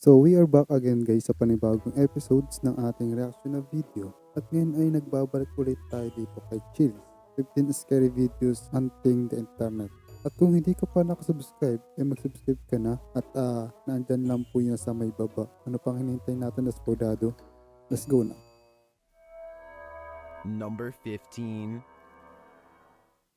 So we are back again guys sa panibagong episodes ng ating reaction na video. At ngayon ay nagbabalik ulit tayo dito kay Chills. 15 scary videos hunting the internet. At kung hindi ka pa nakasubscribe, mag-subscribe ka na at naandyan lang po yun sa may baba. Ano pang hinihintay natin na spodado? Let's go na. Number 15.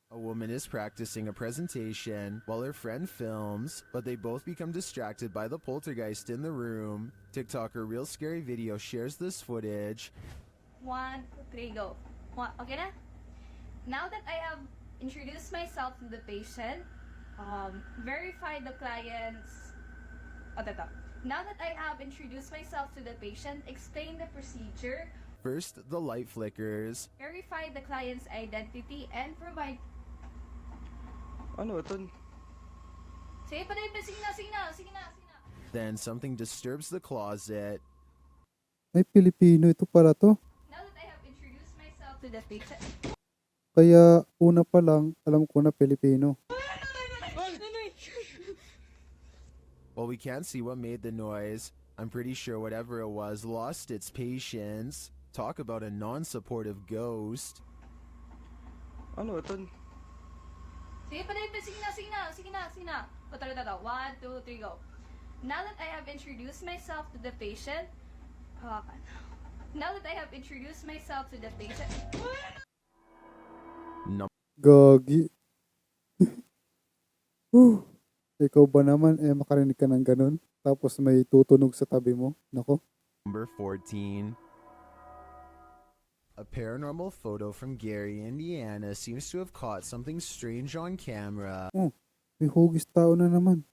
A woman is practicing a presentation while her friend films, but they both become distracted by the poltergeist in the room. TikToker Real Scary Video shares this footage. 1, 2, 3, go. Okay na? Now that I have introduced myself to the patient, verify the client's... Now that I have introduced myself to the patient, explain the procedure. First, the light flickers. Verify the client's identity and provide... Ano ito? Sige pa rin, sige na. Then something disturbs the closet. Ay, Pilipino ito pala to. Now that I have introduced myself to the patient... Kaya una pa lang, alam ko na Pilipino. While we can't see what made the noise, I'm pretty sure whatever it was lost its patience. Talk about a non-supportive ghost. Ano ito? Sige pa rin, sige na. 1, 2, 3, go. Now that I have introduced myself to the patient... Now that I have introduced myself to the patient... Gagi. Ikaw ba naman makarinig ka ng ganun? Tapos may tutunog sa tabi mo? Nako. Number 14. A paranormal photo from Gary, Indiana seems to have caught something strange on camera. Oh, may hugis tao na naman.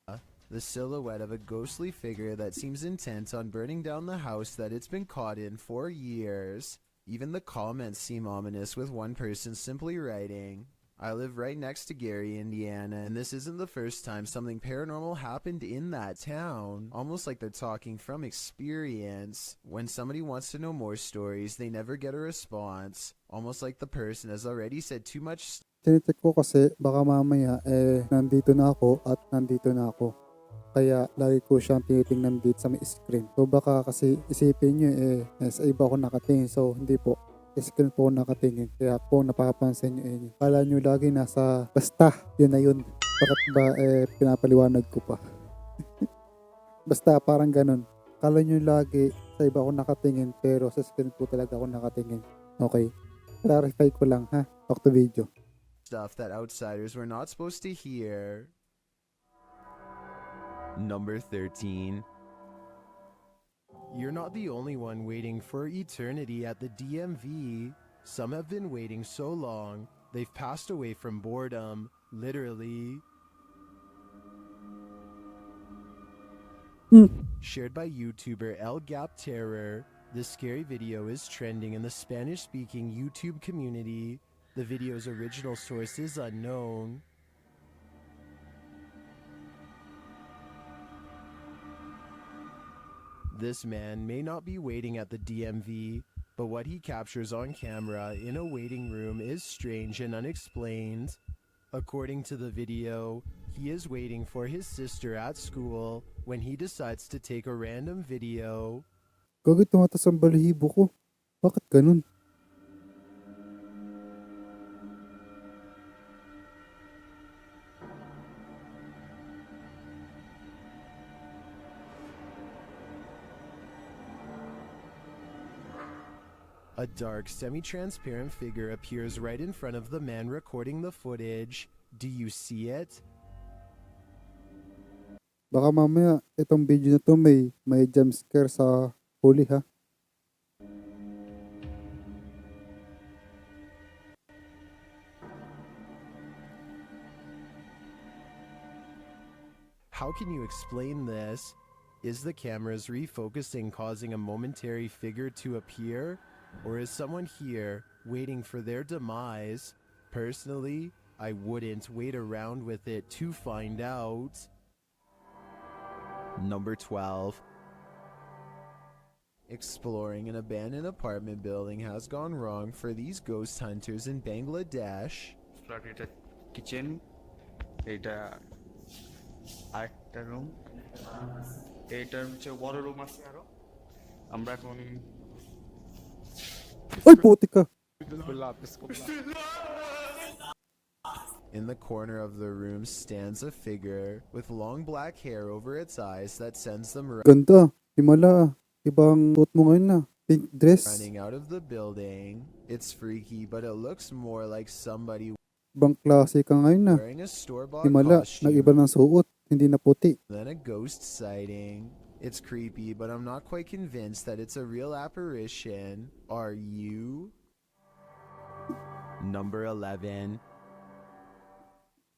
The silhouette of a ghostly figure that seems intent on burning down the house that it's been caught in for years. Even the comments seem ominous, with one person simply writing, I live right next to Gary, Indiana, and this isn't the first time something paranormal happened in that town. Almost like they're talking from experience. When somebody wants to know more stories, they never get a response. Almost like the person has already said too much. Tinitek ko kasi baka mamaya nandito na ako at nandito na ako. Kaya lagi ko siyang tinitingnan dito sa may screen. So baka kasi isipin nyo sa iba ako nakatingin. So hindi po. Screen po nakatingin. Kaya po napapansin nyo Kala nyo lagi nasa basta. Yun na yun. Bakit ba pinapaliwanag ko pa? Basta parang ganun. Kala nyo lagi sa iba ako nakatingin. Pero sa screen po talaga ako nakatingin. Okay. Clarify ko lang ha. Back to video. Stuff that outsiders were not supposed to hear. Number 13. You're not the only one waiting for eternity at the DMV. Some have been waiting so long, they've passed away from boredom, literally. Shared by YouTuber 𝗙𝗢𝗟𝗪𝗪, this scary video is trending in the Spanish-speaking YouTube community. The video's original source is unknown. This man may not be waiting at the DMV, but what he captures on camera in a waiting room is strange and unexplained. According to the video, he is waiting for his sister at school when he decides to take a random video. Gagawin tumatas ang balahibo ko. Bakit ganun? A dark, semi-transparent figure appears right in front of the man recording the footage. Do you see it? Baka mamaya itong video na to may jump scare sa huli ha. How can you explain this? Is the camera's refocusing causing a momentary figure to appear? Or is someone here waiting for their demise? Personally, I wouldn't wait around with it to find out. Number 12. Exploring an abandoned apartment building has gone wrong for these ghost hunters in Bangladesh. Kitchen, এটা আরেকটা room, এইটার হচ্ছে বড় room আছে আরো। আমরা এখন Ay, putik ka. In the corner of the room stands a figure with long black hair over its eyes that sends them Ganda. Himala. Ibang suot mo ngayon na. Pink dress. running out of the building. It's freaky, but it looks more like somebody Ibang klase ka ngayon na. wearing a store-bought Himala. Nag-iba costume ng suot. Hindi na puti. than a ghost sighting. It's creepy, but I'm not quite convinced that it's a real apparition. Are you? Number 11.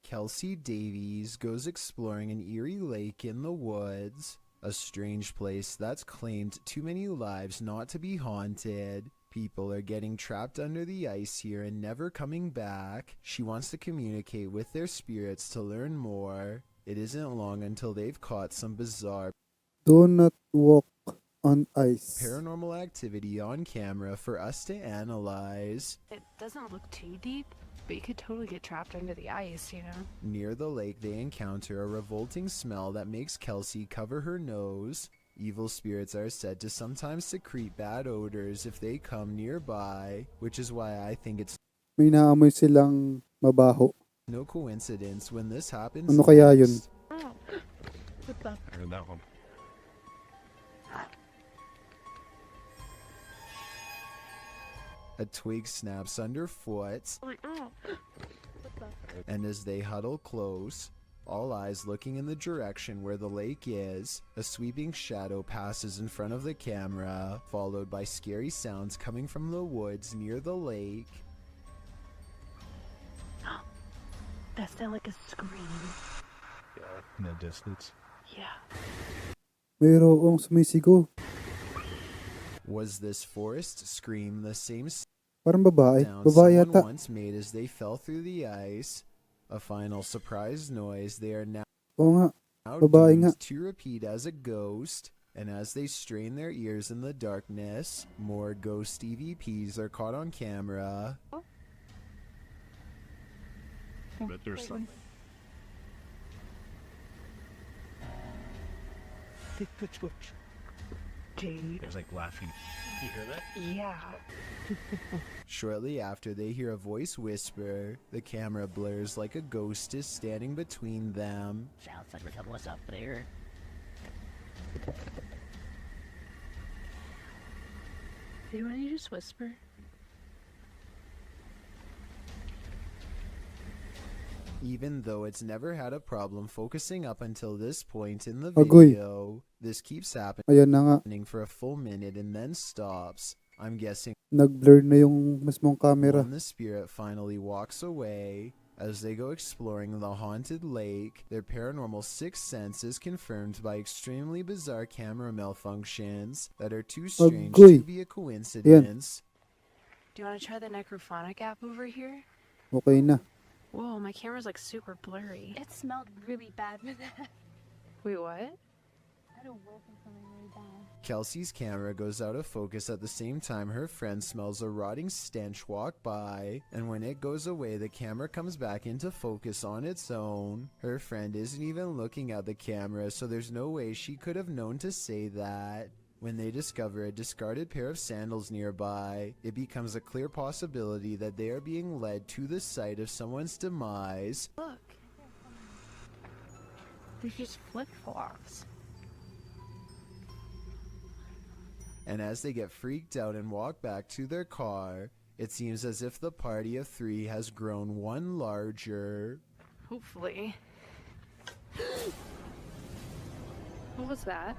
Kelsey Davies goes exploring an eerie lake in the woods, a strange place that's claimed too many lives not to be haunted. People are getting trapped under the ice here and never coming back. She wants to communicate with their spirits to learn more. It isn't long until they've caught some bizarre Do not walk on ice. paranormal activity on camera for us to analyze. It doesn't look too deep, but you could totally get trapped under the ice, you know? Near the lake, they encounter a revolting smell that makes Kelsey cover her nose. Evil spirits are said to sometimes secrete bad odors if they come nearby, which is why I think it's May naamoy silang mabaho. no coincidence when this happens. Ano kaya yun? next. Oh, what the? A twig snaps underfoot, Like, oh. What the? and as they huddle close, all eyes looking in the direction where the lake is, a sweeping shadow passes in front of the camera, followed by scary sounds coming from the woods near the lake. That sounded like a scream. In the distance. Yeah. Mayroong sumisigaw. Was this forest scream the same Parang babae. sound Babae someone yata. once made as they fell through the ice? A final surprise noise they are now Oo nga. now Babae nga. doomed to repeat as a ghost, and as they strain their ears in the darkness, more ghost EVPs are caught on camera. But there's some. Jade. There's like laughing. You hear that? Yeah. Shortly after, they hear a voice whisper. The camera blurs like a ghost is standing between them. Sounds like we're what's up there? Do you want to just whisper? Even though it's never had a problem focusing up until this point in the Agoy. video, this keeps happening Ayan na nga. for a full minute and then stops. I'm guessing Nag-blur na yung mismong camera. when the spirit finally walks away. As they go exploring the haunted lake, their paranormal sixth sense is confirmed by extremely bizarre camera malfunctions that are too strange Agoy. to be a coincidence. Do you want to try the necrophonic app over here? Okay na. Whoa, my camera's like super blurry. It smelled really bad with that. Wait, what? I don't work on something really bad. Kelsey's camera goes out of focus at the same time her friend smells a rotting stench walk by, and when it goes away, the camera comes back into focus on its own. Her friend isn't even looking at the camera, so there's no way she could have known to say that. When they discover a discarded pair of sandals nearby, it becomes a clear possibility that they are being led to the site of someone's demise. Look. They're just flip-flops. And as they get freaked out and walk back to their car, it seems as if the party of three has grown one larger. Hopefully. What was that?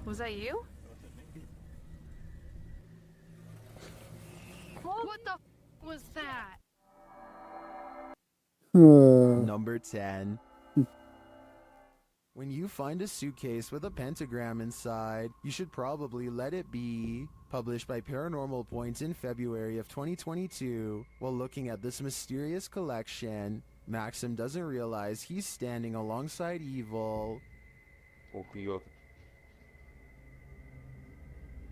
Was that you? What the was that? Number 10. When you find a suitcase with a pentagram inside, you should probably let it be. Published by Paranormal Points in February of 2022. While looking at this mysterious collection, Maxim doesn't realize he's standing alongside evil. Ох,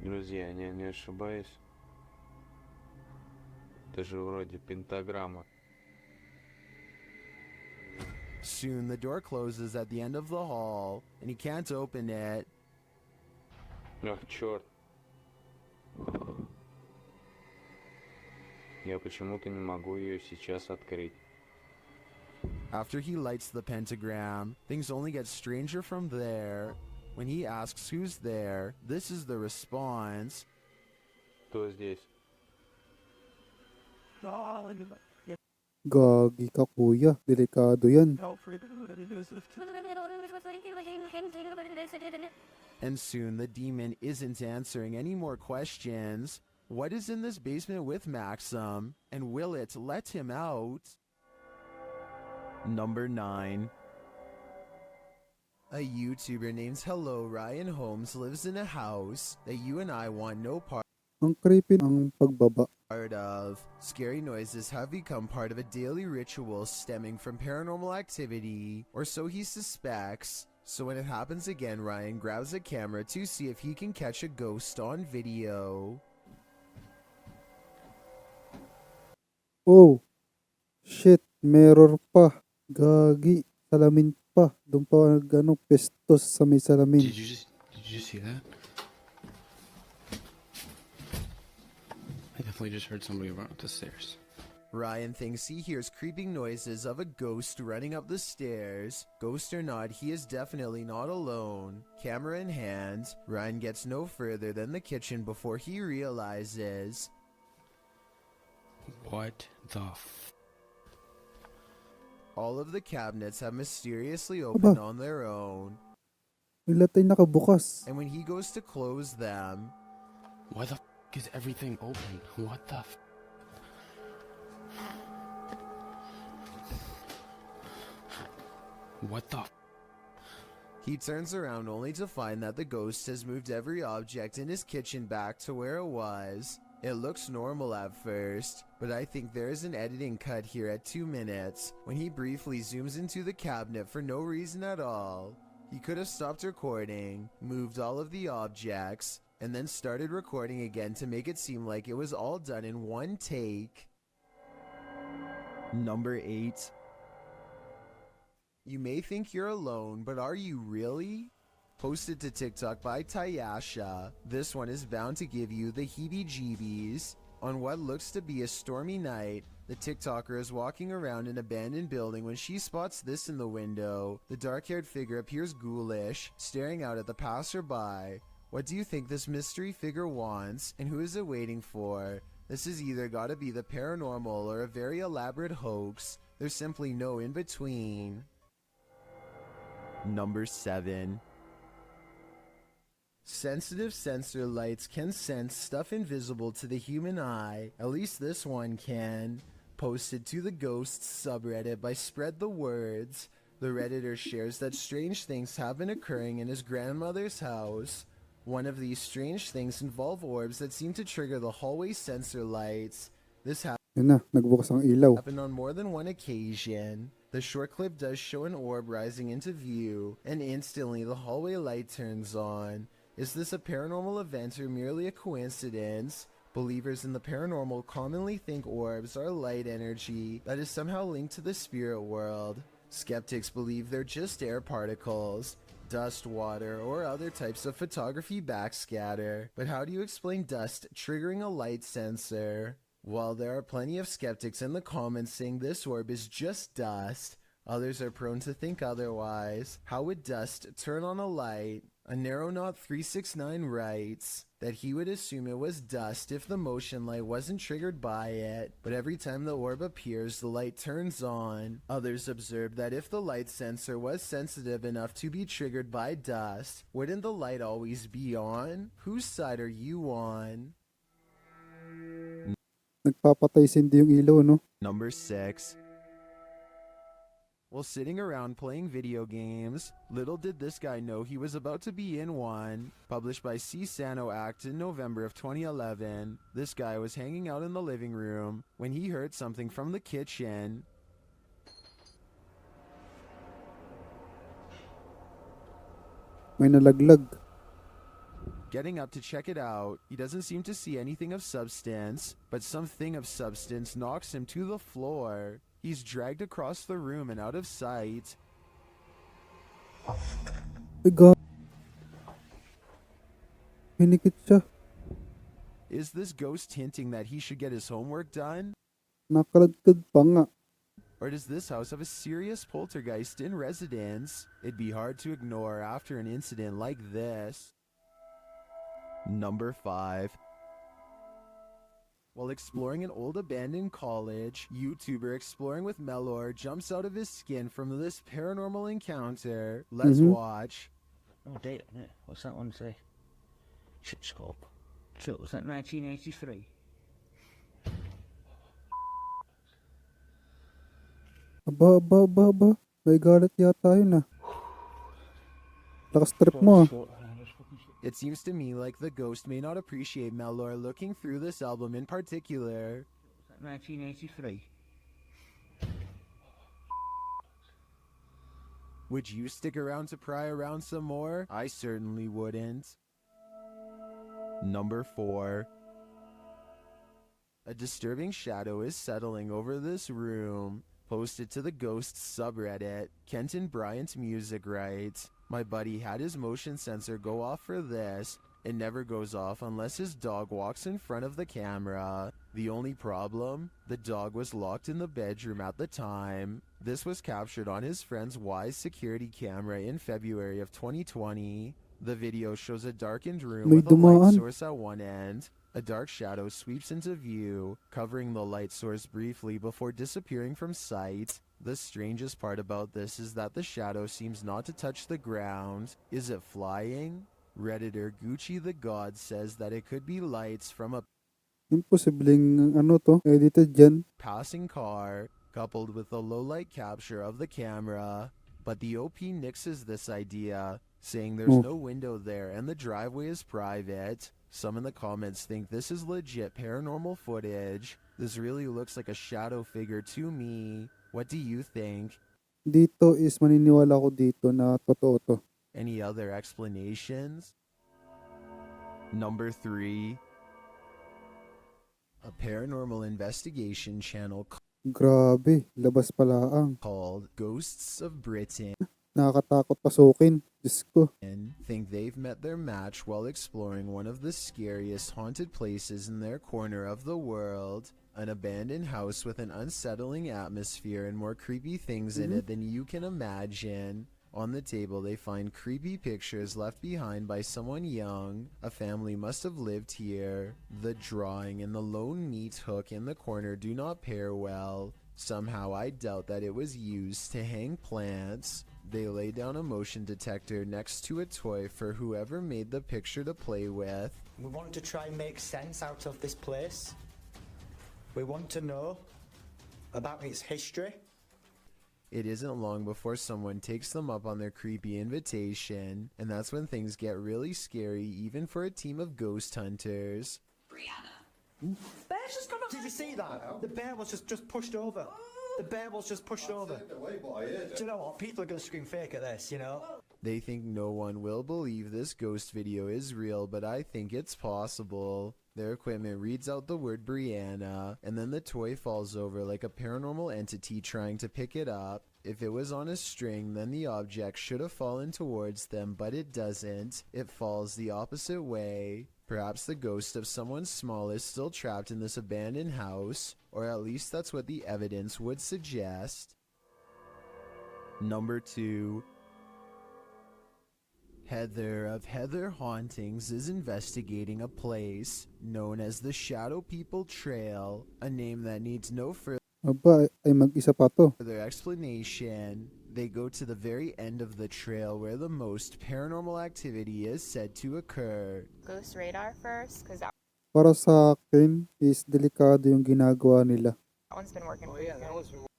друзья, я не ошибаюсь. Это же вроде пентаграмма. Soon the door closes at the end of the hall, and he can't open it. Ах, черт. Я почему-то не могу ее сейчас открыть. After he lights the pentagram, things only get stranger from there. When he asks who's there, this is the response. Кто здесь? Gagi ka kuya, delikado yan. And soon the demon isn't answering any more questions. What is in this basement with Maxim? And will it let him out? Number 9. A YouTuber named Hello Ryan Holmes lives in a house that you and I want no part Ang creepy ang pagbaba. of. Scary noises have become part of a daily ritual stemming from paranormal activity, or so he suspects. So when it happens again, Ryan grabs a camera to see if he can catch a ghost on video. Oh, shit, mirror pa. Gagi, salamin pa. Doon pa pestos sa may salamin. Did you see that? I definitely just heard somebody run up the stairs. Ryan thinks he hears creeping noises of a ghost running up the stairs. Ghost or not, he is definitely not alone. Camera in hand, Ryan gets no further than the kitchen before he realizes. What the All of the cabinets have mysteriously opened on their own. May latay nakabukas. And when he goes to close them, Why the is everything open? What the What the he turns around only to find that the ghost has moved every object in his kitchen back to where it was. It looks normal at first, but I think there is an editing cut here at 2 minutes when he briefly zooms into the cabinet for no reason at all. He could have stopped recording, moved all of the objects, and then started recording again to make it seem like it was all done in one take. Number 8. You may think you're alone, but are you really? Posted to TikTok by 𝗙𝗢𝗟𝗢𝗪. This one is bound to give you the heebie-jeebies. On what looks to be a stormy night, the TikToker is walking around an abandoned building when she spots this in the window. The dark-haired figure appears ghoulish, staring out at the passerby. What do you think this mystery figure wants, and who is it waiting for? This has either gotta be the paranormal or a very elaborate hoax. There's simply no in-between. Number 7. Sensitive sensor lights can sense stuff invisible to the human eye. At least this one can. Posted to the Ghosts subreddit by Spread the Words. The Redditor shares that strange things have been occurring in his grandmother's house. One of these strange things involve orbs that seem to trigger the hallway sensor lights. This Yun na, nagbukas ang ilaw. happened on more than one occasion. The short clip does show an orb rising into view, and instantly the hallway light turns on. Is this a paranormal event or merely a coincidence? Believers in the paranormal commonly think orbs are light energy that is somehow linked to the spirit world. Skeptics believe they're just air particles, dust, water, or other types of photography backscatter. But how do you explain dust triggering a light sensor? While there are plenty of skeptics in the comments saying this orb is just dust, others are prone to think otherwise. How would dust turn on a light? A Narrowknot369 writes that he would assume it was dust if the motion light wasn't triggered by it, but every time the orb appears, the light turns on. Others observe that if the light sensor was sensitive enough to be triggered by dust, wouldn't the light always be on? Whose side are you on? Nagpapatay sindi yung ilaw, no? Number 6. While sitting around playing video games, little did this guy know he was about to be in one. Published by 𝗙𝗢𝗟𝗍𝗪𝗪 Act in November of 2011, this guy was hanging out in the living room when he heard something from the kitchen. May nalaglag. Getting up to check it out, he doesn't seem to see anything of substance, but something of substance knocks him to the floor. He's dragged across the room and out of sight. Ay, God. Pinikit siya. Is this ghost hinting that he should get his homework done? Nakaladkad pa nga. Or does this house have a serious poltergeist in residence? It'd be hard to ignore after an incident like this. Number 5. While exploring an old abandoned college, YouTuber Exploring with 𝗙𝗪𝗪𝗪 jumps out of his skin from this paranormal encounter. Let's watch. Oh, date on it. What's that one say? Chipscope. So, was that 1983? Aba. May galit yata yun ah. Lakas trip mo ah. It seems to me like the ghost may not appreciate 𝗙𝗪𝗪𝗪 looking through this album in particular. Was that 1983? Would you stick around to pry around some more? I certainly wouldn't. Number 4. A disturbing shadow is settling over this room. Posted to the Ghosts subreddit, Kenton Bryant Music writes, "My buddy had his motion sensor go off for this. It never goes off unless his dog walks in front of the camera. The only problem? The dog was locked in the bedroom at the time. This was captured on his friend's Wise security camera in February of 2020. The video shows a darkened room May with a light dumaan. source at one end. A dark shadow sweeps into view, covering the light source briefly before disappearing from sight. The strangest part about this is that the shadow seems not to touch the ground. Is it flying? Redditor Gucci the God says that it could be lights from a Imposibleng ano to, edited dyan. passing car, coupled with the low light capture of the camera. But the OP nixes this idea, saying there's no window there and the driveway is private. Some in the comments think this is legit paranormal footage. This really looks like a shadow figure to me. What do you think? Dito is maniniwala ko dito na totoo to. Any other explanations? Number 3. A paranormal investigation channel Grabe, labas pala ang. called Ghosts of Britain Nakakatakot pasukin. Diyos ko. think they've met their match while exploring one of the scariest haunted places in their corner of the world. An abandoned house with an unsettling atmosphere and more creepy things in it than you can imagine. On the table, they find creepy pictures left behind by someone young. A family must have lived here. The drawing and the lone meat hook in the corner do not pair well. Somehow I doubt that it was used to hang plants. They lay down a motion detector next to a toy for whoever made the picture to play with. We want to try and make sense out of this place. We want to know about its history. It isn't long before someone takes them up on their creepy invitation, and that's when things get really scary even for a team of ghost hunters. Bear's just gone. Did you see that? The bear was just pushed over. The bear was just pushed over. Do you know what? People are going to scream fake at this, you know? They think no one will believe this ghost video is real, but I think it's possible. Their equipment reads out the word Brianna, and then the toy falls over like a paranormal entity trying to pick it up. If it was on a string, then the object should have fallen towards them, but it doesn't. It falls the opposite way. Perhaps the ghost of someone small is still trapped in this abandoned house, or at least that's what the evidence would suggest. Number 2. Heather of Heather Hauntings is investigating a place known as the Shadow People Trail, a name that needs no Aba, ay mag-isa pa to. further explanation. They go to the very end of the trail where the most paranormal activity is said to occur. Ghost radar first, because that Para sa akin is delikado yung ginagawa nila. one's been working pretty good.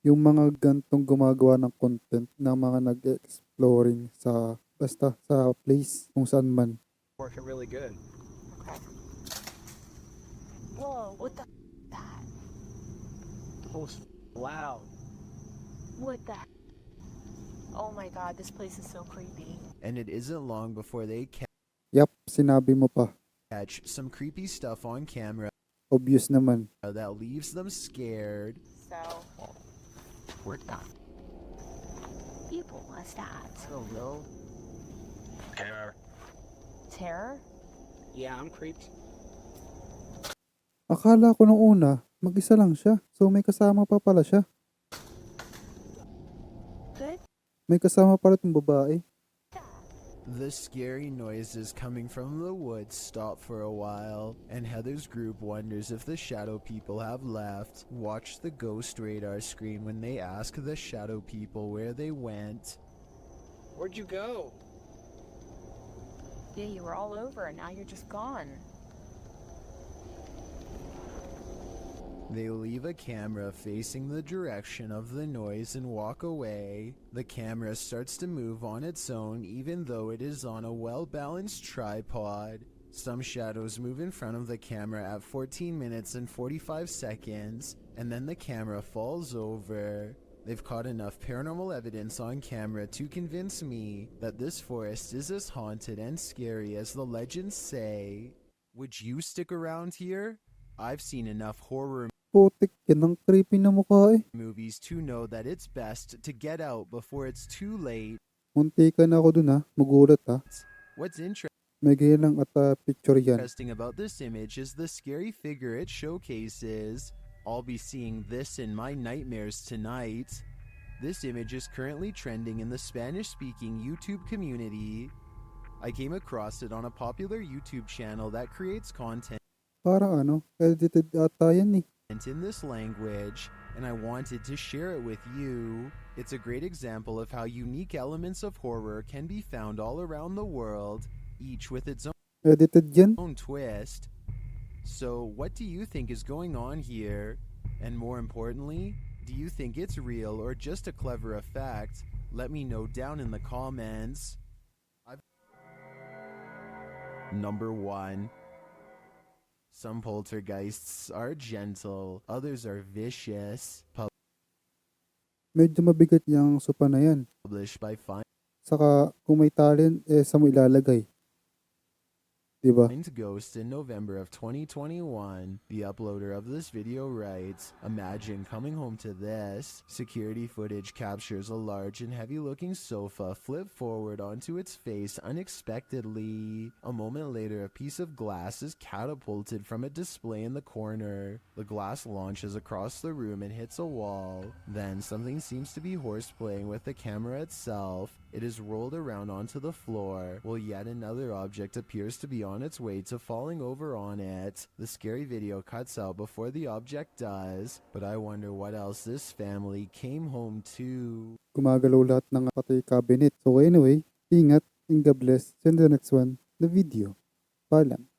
Yung mga gantong gumagawa ng content na mga nag-exploring sa basta sa place kung saan man. Working really good. Okay. Whoa, what the that? Oh, loud. What the Oh my god, this place is so creepy. And it isn't long before they Yap, sinabi mo pa. catch some creepy stuff on camera Obvious naman. that leaves them scared. So What the? People must have so low. Terror? Yeah, I'm creeped. Akala ko nung una, mag-isa lang siya. So may kasama pa pala siya. Good? May kasama pala itong babae. The scary noises coming from the woods stop for a while, and Heather's group wonders if the shadow people have left. Watch the ghost radar screen when they ask the shadow people where they went. Where'd you go? Yeah, you were all over and now you're just gone. They leave a camera facing the direction of the noise and walk away. The camera starts to move on its own even though it is on a well-balanced tripod. Some shadows move in front of the camera at 14 minutes and 45 seconds, and then the camera falls over. They've caught enough paranormal evidence on camera to convince me that this forest is as haunted and scary as the legends say. Would you stick around here? I've seen enough horror Putik, yan ang creepy na mukha eh. movies to know that it's best to get out before it's too late. Munti ka na ako dun ha. Magulat ha. What's May ganyan lang at picture yan. interesting about this image is the scary figure it showcases. I'll be seeing this in my nightmares tonight. This image is currently trending in the Spanish-speaking YouTube community. I came across it on a popular YouTube channel that creates content Parang edited ata yan eh. in this language, and I wanted to share it with you. It's a great example of how unique elements of horror can be found all around the world, each with its Edited yan. own twist. So, what do you think is going on here? And more importantly, do you think it's real or just a clever effect? Let me know down in the comments. Number 1. Some poltergeists are gentle, others are vicious. Medyo mabigat yung sopa na yan. Published by Saka kung may talent, sa mo ilalagay. Diba? Find Ghost in November of 2021. The uploader of this video writes, "Imagine coming home to this. Security footage captures a large and heavy-looking sofa flip forward onto its face unexpectedly. A moment later, a piece of glass is catapulted from a display in the corner. The glass launches across the room and hits a wall. Then something seems to be horseplaying with the camera itself. It is rolled around onto the floor, while yet another object appears to be on its way to falling over on it. The scary video cuts out before the object does, but I wonder what else this family came home to." Gumagalaw lahat ng patay cabinet. So anyway, ingat and God bless. See you in the next one, the video. Paalam.